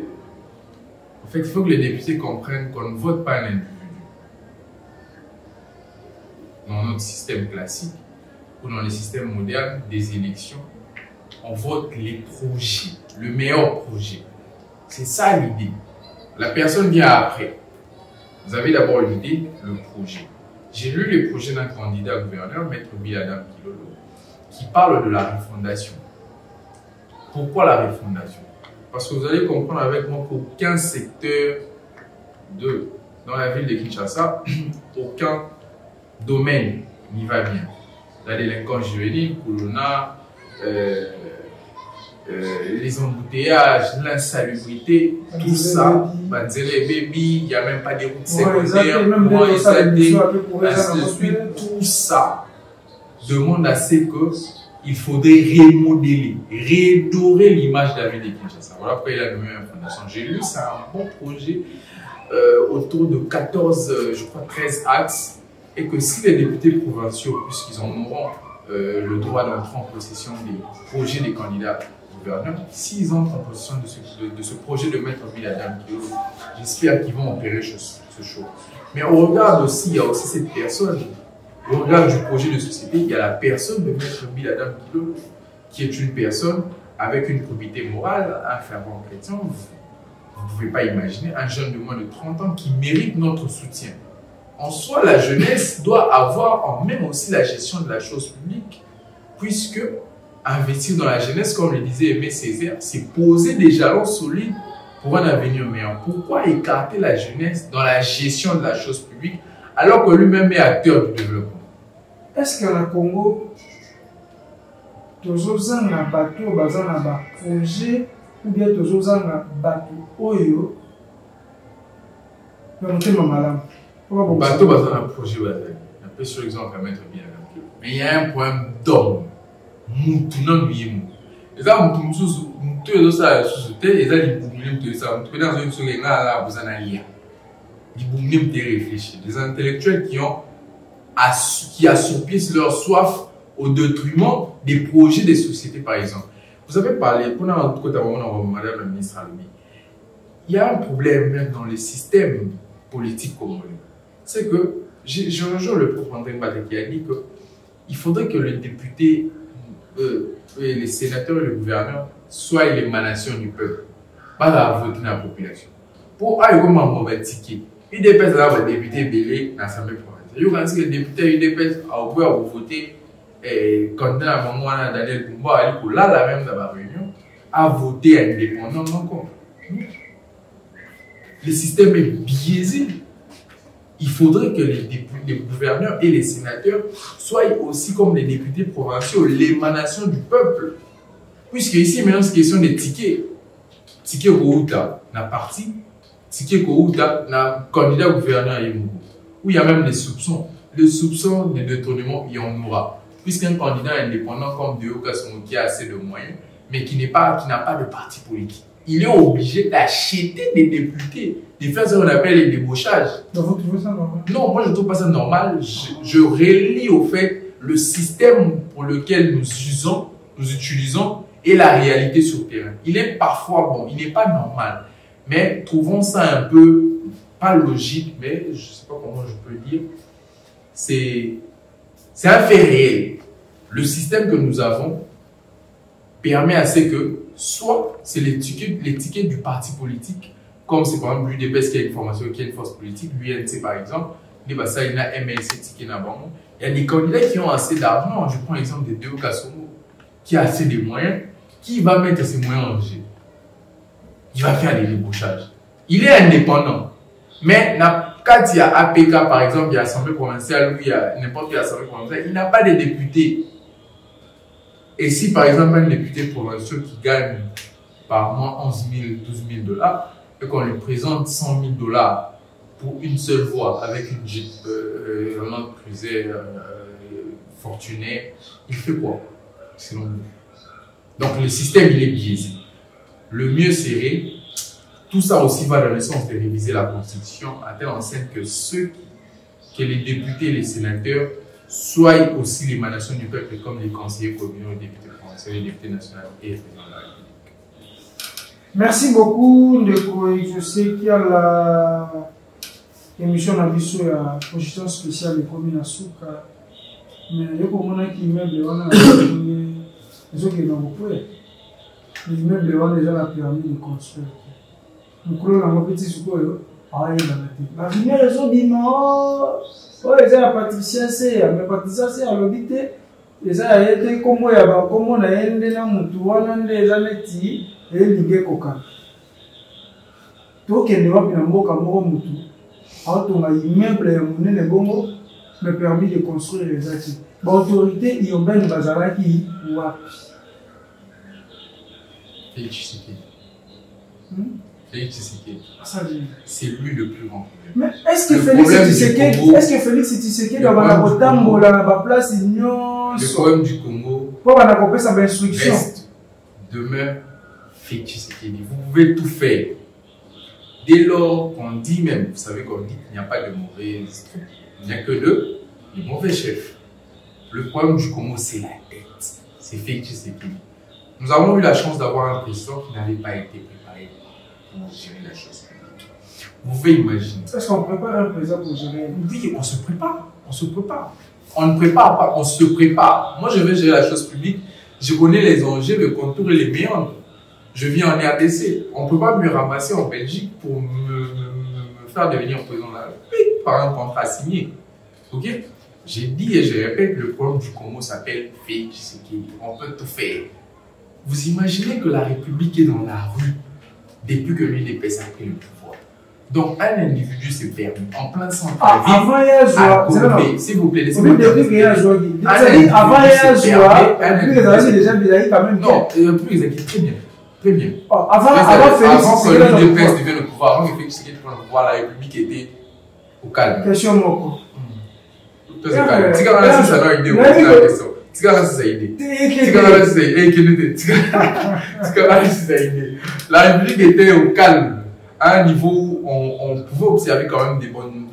en fait, il faut que les députés comprennent qu'on ne vote pas un individu. Dans notre système classique ou dans les systèmes modernes des élections, on vote les projets, le meilleur projet. C'est ça l'idée. La personne vient après. Vous avez d'abord l'idée, le projet. J'ai lu les projets d'un candidat gouverneur, Maître Biladam Kilolo, qui parle de la refondation. Pourquoi la refondation? Parce que vous allez comprendre avec moi qu'aucun secteur dans la ville de Kinshasa, aucun domaine n'y va bien. La délinquance juvénile, Corona, les embouteillages, l'insalubrité, tout ça, il n'y a même pas des routes secondaires, tout ça demande à ce qu'il faudrait remodeler, redorer l'image de la ville de Kinshasa. Voilà pourquoi il a nommé une fondation. J'ai lu, c'est un bon projet autour de 14, je crois 13 axes, et que si les députés provinciaux, puisqu'ils en auront le droit d'entrer en possession des projets des candidats gouverneurs, s'ils entrent en possession de ce projet de Maître Biladam Kilolo, j'espère qu'ils vont opérer ce show. Mais on regarde aussi, il y a aussi cette personne, au regard du projet de société, il y a la personne de Maître Biladam Kilolo, qui est une personne avec une probité morale, un fervent chrétien, vous ne pouvez pas imaginer un jeune de moins de 30 ans qui mérite notre soutien. En soi, la jeunesse doit avoir en même aussi la gestion de la chose publique, puisque investir dans la jeunesse, comme le disait Aimé Césaire, c'est poser des jalons solides pour un avenir meilleur. Pourquoi écarter la jeunesse dans la gestion de la chose publique alors que lui-même est acteur du développement? Est-ce que le Congo, toujours un bateau, basé sur un projet, ou bien toujours un bateau, oyo, pour monter ma malade? Bateau, basé sur un projet, un peu sur l'exemple à mettre bien. Mais il y a un problème d'homme. Moutouna lui et ça moutou et ça société et ça les boumoulim ça moutou dans une seconde là vous en allez les boumoulim de réfléchir des intellectuels qui assoupissent leur soif au détriment des projets des sociétés par exemple. Vous avez parlé pour notre côté madame la ministre Alobi, il y a un problème même dans les systèmes politiques congolais. C'est que je rejoins le prof André Mbate qui a dit que il faudrait que le député les sénateurs et le gouverneur soient l'émanation du peuple, pas la voter dans la population. Pour aller comme un mauvais ticket, UDPS là, le député belé dans l'Assemblée provinciale. Il y a que le député UDPS a ouvert pour voter candidat à moment Daniel Goumba, pour là, la même dans la réunion, a voté indépendant encore. Le système est biaisé. Il faudrait que les gouverneurs et les sénateurs soient aussi comme les députés provinciaux, l'émanation du peuple. Puisque ici, maintenant, c'est question des tickets. Ticket Kououta, na parti, ticket Kououta, na candidat gouverneur Yemou. Où il y a même des soupçons. Le soupçon de détournement, il y en aura. Puisqu'un candidat indépendant comme Deo Kassomo qui a assez de moyens, mais qui n'a pas de parti politique, il est obligé d'acheter des députés, de faire ce qu'on appelle les débauchages. Donc vous trouvez ça normal? Non, moi je ne trouve pas ça normal. Je relie au fait le système pour lequel nous utilisons et la réalité sur le terrain. Il est parfois bon, il n'est pas normal. Mais trouvons ça un peu, pas logique, mais je ne sais pas comment je peux dire. C'est un fait réel. Le système que nous avons permet à ce que soit c'est les tickets du parti politique, comme c'est par exemple l'UDPS qui a une formation, qui a une force politique, l'UNC par exemple, il y a MLC ticket d'abord. Il y a des candidats qui ont assez d'argent. Je prends l'exemple de Deo Kassomo, qui a assez de moyens, qui va mettre ses moyens en jeu. Il va faire des débauchages. Il est indépendant. Mais quand il y a APK par exemple, il y a l'Assemblée provinciale, ou il y a n'importe quelle Assemblée provinciale, il n'a pas de députés. Et si par exemple un député provincial qui gagne par mois 11 000, 12 000 dollars, et qu'on lui présente 100 000 dollars pour une seule voix avec une Jeep, un autre cruiser fortuné, il fait quoi? Selon lui. Donc le système il est biaisé. Le mieux serait, tout ça aussi va dans le sens de réviser la Constitution à telle enseigne que que les députés et les sénateurs soient aussi l'émanation du peuple comme les conseillers communaux, les députés provinciaux, les députés nationaux et les présidents de la République. Merci beaucoup, Ndeko. Je sais qu'il y a l'émission Nabiso, la position spéciale de commune à Souka. Mais il y a des immeubles, on a des gens qui n'ont pas. Les immeubles ont déjà permis de construire. Nous croyons que petit souko, la lumière, ils ont dit non. Oh, les gens, Patricia, c'est, mais Patricia, c'est à l'obité. Les gens, il y a été comme moi, comme on a été dans mon tour, on a des années, et il y a coca. Tout ce qui est dans le monde, comme on a immeuble, me permis de construire les acquis. L'autorité urbaine Bazaraki, wapi. Félix Tshisekedi. Félix Tshisekedi. C'est lui le plus grand. Mais est-ce que Félix Tshisekedi doit avoir la place le problème du Congo reste, demeure Félix Tshisekedi. Vous pouvez tout faire. Dès lors qu'on dit même, vous savez qu'on dit qu'il n'y a pas de mauvais trucs, il n'y a que de mauvais chefs. Le problème du Congo, c'est la tête. C'est Félix Tshisekedi. Nous avons eu la chance d'avoir un président qui n'avait pas été préparé pour gérer la chose publique. Vous pouvez imaginer. Est-ce qu'on prépare un président pour gérer? Oui, on se prépare. On se prépare. On ne prépare pas, on se prépare. Moi, je vais gérer la chose publique. Je connais les enjeux, le contour et les méandres. Je vis en RDC. On ne peut pas me ramasser en Belgique pour me faire devenir président de la République par un contrat signé. Ok? J'ai dit et je répète, le problème du Congo s'appelle Félix Tshisekedi. On peut tout faire. Vous imaginez que la République est dans la rue depuis que l'UDPS a pris le pouvoir. Donc, un individu s'est permis, en plein centre-ville, avant il y a Gombe, s'il vous plaît, laissez-moi dire. Avant il y a non, plus exact, très bien. Très bien. Avant que l'UDPS devienne le pouvoir, avant que Félix Tshisekedi prenne le pouvoir, la République était au calme. Question Moko. C'est calme. Tu as laissé ça dans l'idée, on a la question. Tu as laissé ça idée. Tu as laissé ça idée. La République était au calme. À un niveau où on pouvait observer quand même des bonnes mains.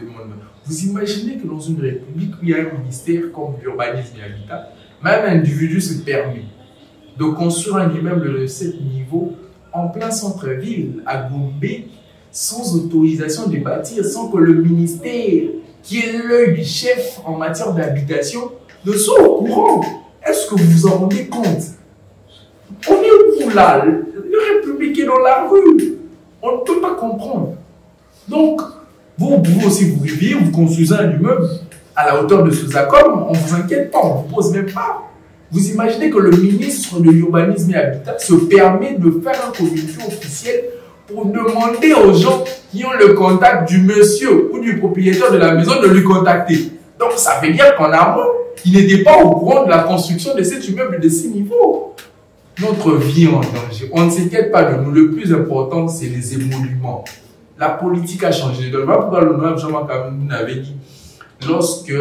Vous imaginez que dans une république où il y a un ministère comme l'urbanisme et l'habitat, même un individu se permet de construire un immeuble de 7 niveaux en plein centre-ville, à Gombe, sans autorisation de bâtir, sans que le ministère, qui est l'œil du chef en matière d'habitation, ne soit au courant. Est-ce que vous vous en rendez compte? On est où là? La République est dans la rue. On ne peut pas comprendre. Donc, vous pouvez aussi vous réveiller, vous construisez un immeuble à la hauteur de Sous-Acom, on ne vous inquiète pas, on ne vous pose même pas. Vous imaginez que le ministre de l'Urbanisme et Habitat se permet de faire un communiqué officiel pour demander aux gens qui ont le contact du monsieur ou du propriétaire de la maison de lui contacter. Donc, ça veut dire qu'en amont, il n'était pas au courant de la construction de cet immeuble de 6 niveaux. Notre vie est en danger. On ne s'inquiète pas de nous. Le plus important, c'est les émoluments. La politique a changé. Donc, voilà pourquoi l'honorable Jean-Marc Kamoun avait dit, lorsque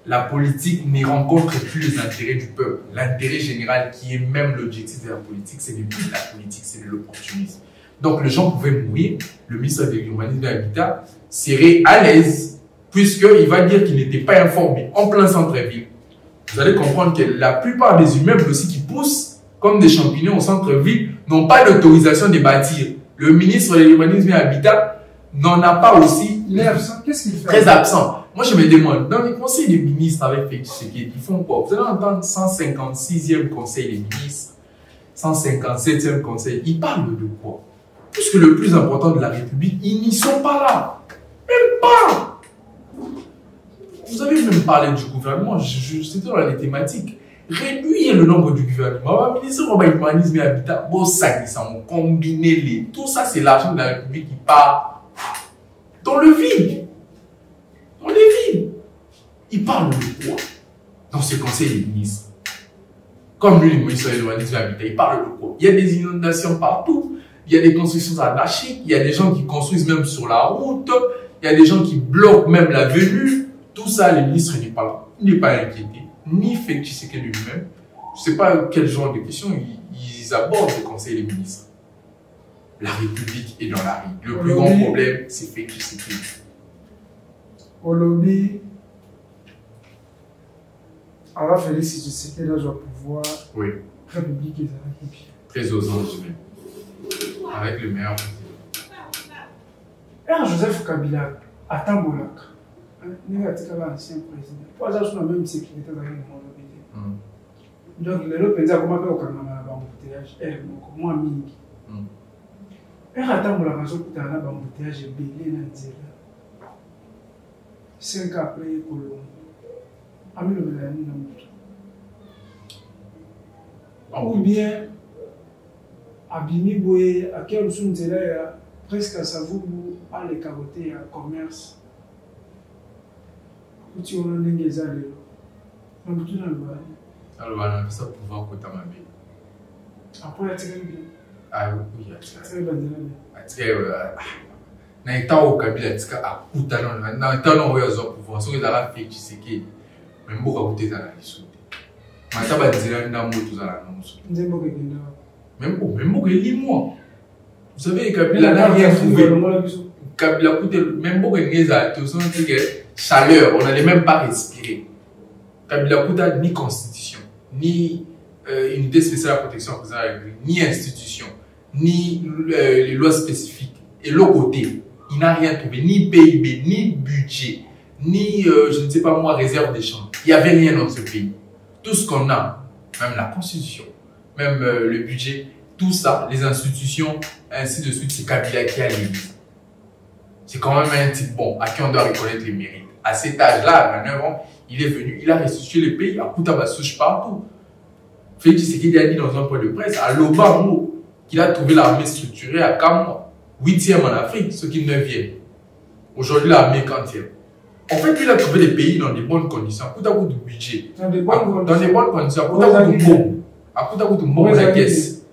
la politique ne rencontre plus les intérêts du peuple, l'intérêt général qui est même l'objectif de la politique, c'est plus de la politique, c'est de l'opportunisme. Donc, les gens pouvaient mourir. Le ministre de l'Urbanisme et de l'Habitat serait à l'aise, puisqu'il va dire qu'il n'était pas informé en plein centre-ville. Vous allez comprendre que la plupart des immeubles aussi qui poussent comme des champignons au centre-ville, n'ont pas d'autorisation de bâtir. Le ministre de l'Urbanisme et de l'Habitat n'en a pas aussi. Il est absent. Qu'est-ce qu'il fait? Très absent. Moi, je me demande, dans les conseils des ministres avec Félix Tshisekedi, ils font quoi? Vous allez entendre 156e conseil des ministres, 157e conseil. Ils parlent de quoi? Puisque le plus important de la République, ils n'y sont pas là. Même pas. Vous avez même parlé du gouvernement, c'était dans les thématiques. Réduire le nombre du gouvernement. Le ministre de l'Urbanisme et de l'Habitat, bon, ça, combiner tout ça, c'est l'argent de la République qui part dans le vide. Dans les vides. Il parle de quoi dans ce conseil des ministres? Comme lui, le ministre de l'Urbanisme et de l'Habitat, il parle de quoi? Il y a des inondations partout. Il y a des constructions anarchiques. Il y a des gens qui construisent même sur la route. Il y a des gens qui bloquent même la venue. Tout ça, le ministre n'est pas là. Il n'est pas inquiété. Ni Félix Tshisekedi lui-même. Je ne sais pas quel genre de questions ils abordent le conseil des ministres. La République est dans la rue. Le plus grand problème, c'est Félix Tshisekedi. Au lobby, alors Félix Tshisekedi dans le pouvoir, oui. République est dans la République. Très aux anges même. Avec le meilleur président. Joseph Kabila, à Tambolak. Nous avons l'ancien président. Pas la même sécurité dans le monde. Donc, le président, comment on peut embouteillage moi, mingi. Attends, la maison qui a un embouteillage est belé dans le 5 ans après, Colombo. Ami le Mélanie ou bien, Abimi Boé, à quel son presque à Savoubou, à les carotter à commerce. Tu as un des allées. Donc, tu n'as pas. Alors, on a ça pour voir que tu as ma vie. Après, il y a très bien. Ah oui, il y a très bien. Très bien. Na ita o Kabila tika akuta na ita no oyo zo pouvoir so ezala fait Tshisekedi mais mboka kuteza na lisude mata ba nzela nda moto zala na musu nzembo ke kenda même mboka elimwa vous savez Kabila n'a rien trouvé Kabila kute même mboka ngeza to so ntike chaleur on n'allait même pas respirer Kabila kuta ni constitution ni unité spéciale de protection ni institution ni les lois spécifiques et l'autre côté il n'a rien trouvé, ni PIB, ni budget, ni, je ne sais pas moi, réserve des champs. Il n'y avait rien dans ce pays. Tout ce qu'on a, même la Constitution, même le budget, tout ça, les institutions, ainsi de suite, c'est Kabila qui a l'élite. C'est quand même un type bon, à qui on doit reconnaître les mérites. À cet âge-là, à 29 ans, il est venu, il a restitué le pays à Koutabasouche partout. Félix Tshisekedi a dit dans un point de presse, à Lobambo, qu'il a trouvé l'armée structurée à Kamwa, 8e en Afrique, ce qui est 9e. Aujourd'hui, l'armée est 40e. En fait, il a trouvé les pays dans des bonnes conditions, à Koutakou du budget. Dans des bonnes conditions, à Koutakou du bon. À Koutakou du bon, la caisse.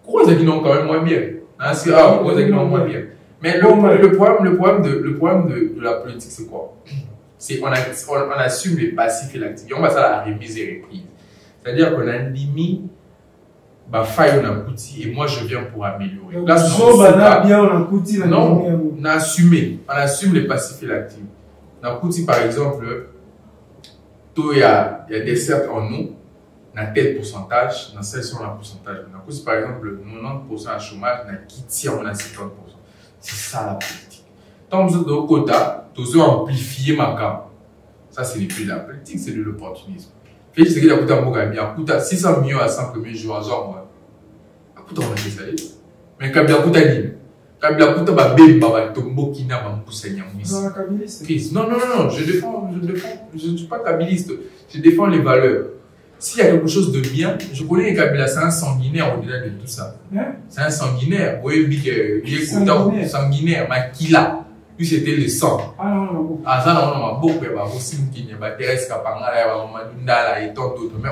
Pourquoi les Aguinons quand même moins bien? Pourquoi les Aguinons moins bien? Mais le problème de la politique, c'est quoi? C'est on assume les passifs et l'actif. On va ça la remise et reprise. C'est-à-dire qu'on a limité faille on a coûté et moi je viens pour améliorer. Là, non, on assume les passifs et l'actif. On a coûté par exemple, il y a des certes en nous, on a tel pourcentage, dans celle sur un pourcentage. On a coûté par exemple 90% à chômage, on a quitté on a 50%. C'est ça la politique. Tant que vous êtes de quota, vous avez amplifié ma gamme. Ça, c'est les plus de la politique, c'est de l'opportunisme. Félix Tshisekedi a coûté un mot il a coûté 600 millions à 100 premiers jours, genre, moi. Il a coûté un mot mais Kabila a coûté à Nîmes. Kabila a coûté à Bébé, Tombo, Kina, Bamboussa, Nyamouis. Non, je ne suis pas kabiliste. Je défends les valeurs. S'il y a quelque chose de bien, je connais Kabila, c'est un sanguinaire au-delà de tout ça. C'est un sanguinaire. Oui, il est sanguinaire, mais qui l'a? Lui, c'était le sang. Mais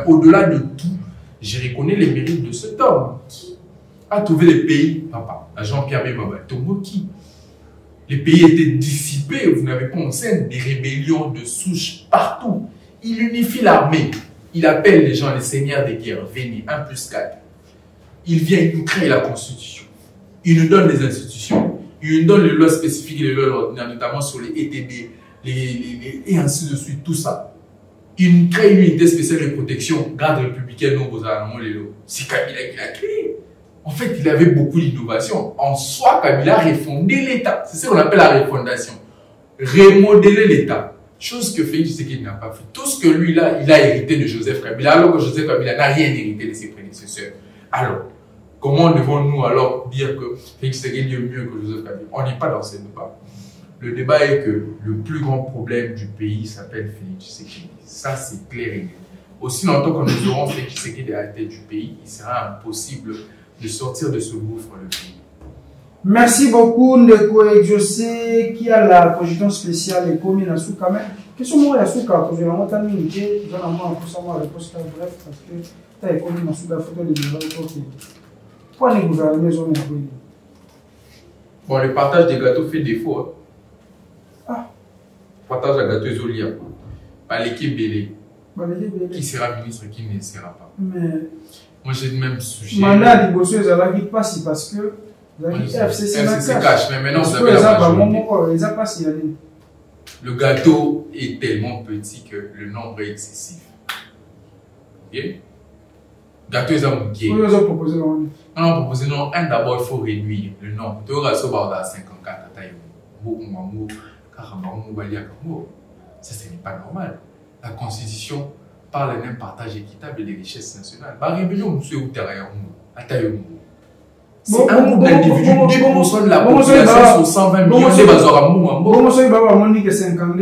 au-delà de tout, je reconnais les mérites de cet homme qui a trouvé les pays, papa, Jean-Pierre Bemba, Tomoki. Les pays étaient dissipés, vous n'avez pas en scène des rébellions de souche partout. Il unifie l'armée. Il appelle les gens les seigneurs des guerres, venez, 1+4. Il vient, il nous crée la constitution. Il nous donne les institutions. Il nous donne les lois spécifiques et les lois ordinaires, notamment sur les ETB, et ainsi de suite, tout ça. Il crée une unité spéciale de protection, garde républicaine, non, vous avez les lois. C'est Kabila qui l'a créé. En fait, il avait beaucoup d'innovation. En soi, Kabila a refondé l'État. C'est ce qu'on appelle la refondation. Remodeler l'État. Chose que Félix Tshisekedi n'a pas fait. Tout ce que lui, là, il a hérité de Joseph Kabila, alors que Joseph Kabila n'a rien hérité de ses prédécesseurs. Alors, comment devons-nous alors dire que Félix Tshisekedi est mieux que Joseph Kabila? On n'est pas dans ce débat. Le débat est que le plus grand problème du pays s'appelle Félix Tshisekedi. Ça, c'est clair et net. Aussi longtemps que nous aurons Félix Tshisekedi à la tête du pays, il sera impossible de sortir de ce gouffre le pays. Merci beaucoup, Ndeko et José, qui a la projection spéciale et commis dans Souka. Mais question moi, il y a Souka, parce que j'ai vraiment terminé, j'ai vraiment un réponse bref, parce que tu as commis dans Souka, photo de l'État. Pourquoi les gouvernements ont envoyé? Bon, le partage des gâteaux fait défaut. Ah. Partage des gâteaux isolés. Par l'équipe Bélé. Qui sera ministre, qui ne sera pas. Mais. Moi, j'ai le même sujet. Mandat de Bosso, ils n'avaient pas si parce que. FCC cache, mais maintenant vous avez la majorité. Le gâteau est tellement petit que le nombre est excessif. Ok? Gâteau, ils ont gagné. Ils ont proposé non. Non, proposé non. Un d'abord, il faut réduire le nombre. Tu auras ce bord à 54. Ça, ce n'est pas normal. La Constitution parle d'un partage équitable des richesses nationales. La rébellion, nous sommes c'est un groupe d'individus, 2% de la population sur 120 millions de bazooka. Comment ça, il va avoir dit que 50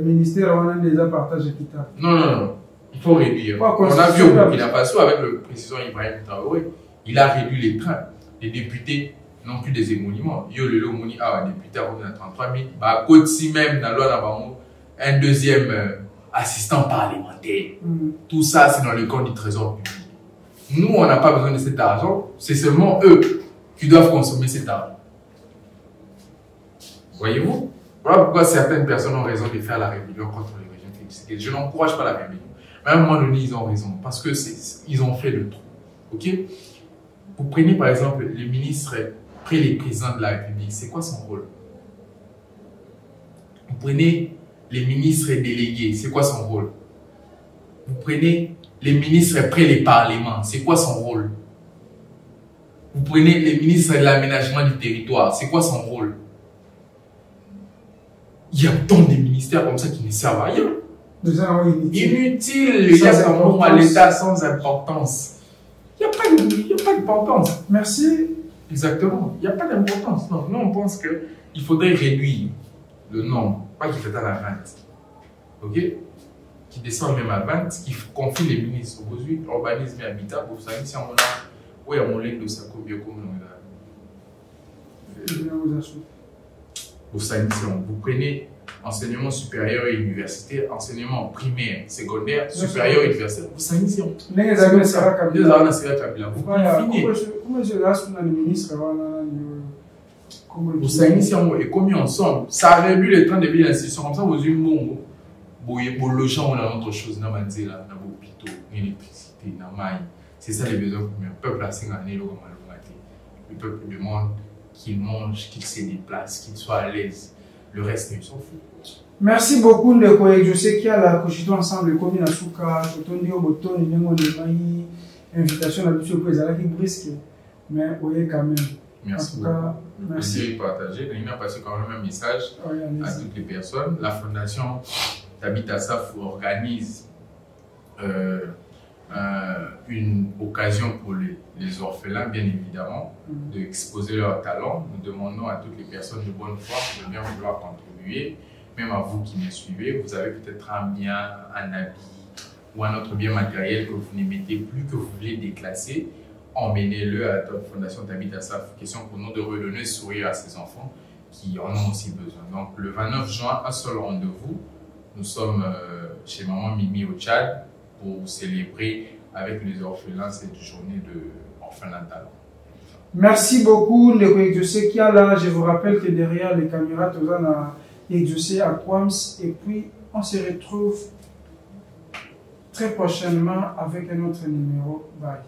ministères ont déjà partagé équitable? Non. Il faut réduire. On a vu au Burkina Faso avec le président Ibrahim Traoré, il a réduit les trains. Les députés n'ont plus des émoluments. Il y a le moni à député à 33 000. À côté même, dans la loi, un deuxième assistant parlementaire. Tout ça, c'est dans le compte du trésor public. Nous, on n'a pas besoin de cet argent. C'est seulement eux qui doivent consommer cet argent. Voyez-vous? Voilà pourquoi certaines personnes ont raison de faire la rébellion contre le régime Félix Tshisekedi. Je n'encourage pas la rébellion. Mais à un moment donné, ils ont raison. Parce qu'ils ont fait le trou. Ok? Vous prenez par exemple le ministre près les présidents de la République. C'est quoi son rôle? Vous prenez les ministres délégués. C'est quoi son rôle? Vous prenez les ministres près les parlements, c'est quoi son rôle? Vous prenez les ministres de l'aménagement du territoire, c'est quoi son rôle? Il y a tant de ministères comme ça qui ne servent à rien. Inutile, il y a un à l'État sans importance. Il n'y a pas a pas d'importance. Merci. Exactement. Il n'y a pas d'importance. Non, nous, on pense qu'il faudrait réduire le nombre, pas qu'il fait à la 20. OK? Qui descend même à 20, qui confie les ministres aujourd'hui, urbanisme et habitat, vous savez, si on a, oui, on l'a de ça, combien vous prenez enseignement supérieur et universitaire, enseignement primaire, secondaire, supérieur et universitaire, vous savez, si on. Les examens sera Kabila. Vous confinez. Comment je laisse le ministre vous savez, si on est commis ensemble, ça réduit le temps de vie de l'institution, comme ça, vous avez un bon. Pour le gens, on a autre chose, dans l'hôpital, dans l'électricité, dans le maïs. C'est ça les besoins pour le peuple à 5 années. Le peuple demande qu'il mange, qu'il se déplace, qu'il soit à l'aise. Le reste, ils s'en foutent. Merci beaucoup, Ndeko. Je sais qu'il y a la constitution ensemble, comme il y a Souka, Totondi, Oboton, Ndengo, invitation à l'habitude pour les alliés qui brisquent. Mais oui, quand même. Merci beaucoup. Merci de partager. Il a passé quand même un message à toutes les personnes. La fondation Tabita Saf organise une occasion pour les orphelins, bien évidemment, d'exposer leurs talents. Nous demandons à toutes les personnes de bonne foi de bien vouloir contribuer, même à vous qui me suivez. Vous avez peut-être un bien, un habit ou un autre bien matériel que vous n'émettez plus, que vous voulez déclasser. Emmenez-le à la Fondation Tabita Saf. Question pour nous de redonner sourire à ces enfants qui en ont aussi besoin. Donc, le 29 juin, un seul rendez-vous. Nous sommes chez Maman Mimi au Tchad pour célébrer avec les orphelins cette journée de orphelin talent. Merci beaucoup, Ndeko Exaucé qui a là. Je vous rappelle que derrière les caméras, tout le monde a exaucé à Quams. Et puis, on se retrouve très prochainement avec un autre numéro. Bye.